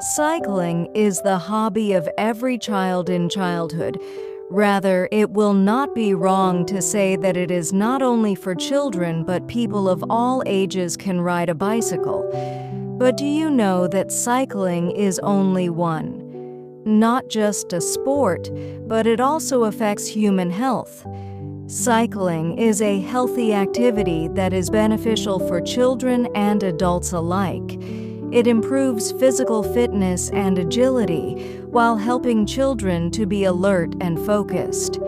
Cycling is the hobby of every child in childhood. Rather, it will not be wrong to say that it is not only for children, but people of all ages can ride a bicycle. But do you know that cycling is only one? Not just a sport, but it also affects human health. Cycling is a healthy activity that is beneficial for children and adults alike. It improves physical fitness and agility while helping children to be alert and focused.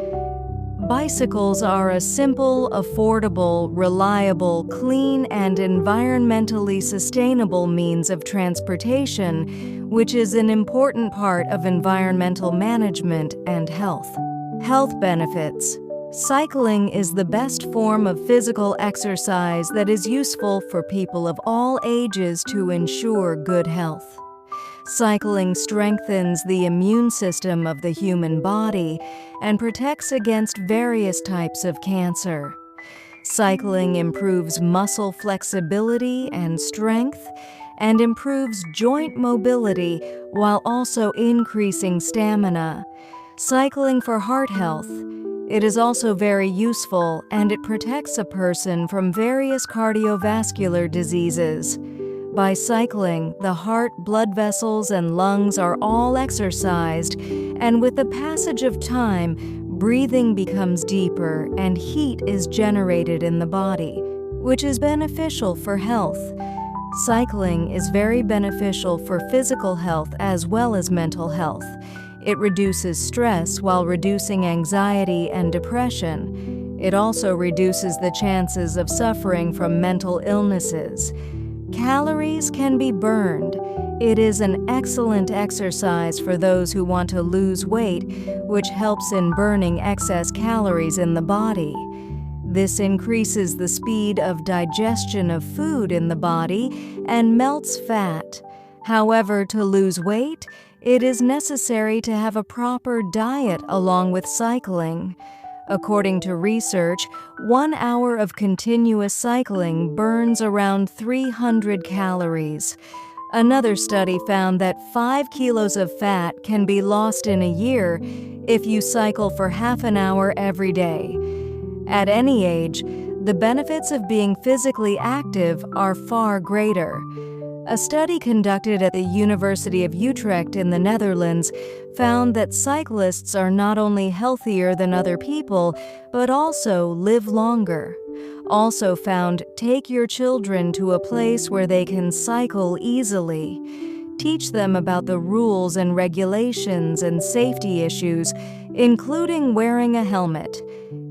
Bicycles are a simple, affordable, reliable, clean, and environmentally sustainable means of transportation, which is an important part of environmental management and health. Health benefits. Cycling is the best form of physical exercise that is useful for people of all ages to ensure good health. Cycling strengthens the immune system of the human body and protects against various types of cancer. Cycling improves muscle flexibility and strength and improves joint mobility while also increasing stamina. Cycling for heart health. It is also very useful and it protects a person from various cardiovascular diseases. By cycling, the heart, blood vessels, and lungs are all exercised, and with the passage of time, breathing becomes deeper and heat is generated in the body, which is beneficial for health. Cycling is very beneficial for physical health as well as mental health. It reduces stress while reducing anxiety and depression. It also reduces the chances of suffering from mental illnesses. Calories can be burned. It is an excellent exercise for those who want to lose weight, which helps in burning excess calories in the body. This increases the speed of digestion of food in the body and melts fat. However, to lose weight, it is necessary to have a proper diet along with cycling. According to research, 1 hour of continuous cycling burns around 300 calories. Another study found that 5 kilos of fat can be lost in a year if you cycle for half an hour every day. At any age, the benefits of being physically active are far greater. A study conducted at the University of Utrecht in the Netherlands found that cyclists are not only healthier than other people, but also live longer. Also found, take your children to a place where they can cycle easily. Teach them about the rules and regulations and safety issues, including wearing a helmet.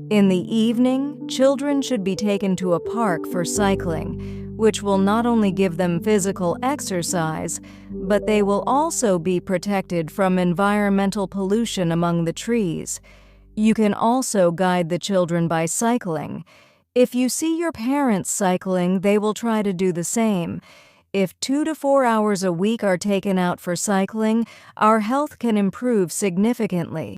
In the evening, children should be taken to a park for cycling, which will not only give them physical exercise, but they will also be protected from environmental pollution among the trees. You can also guide the children by cycling. If you see your parents cycling, they will try to do the same. If 2 to 4 hours a week are taken out for cycling, our health can improve significantly.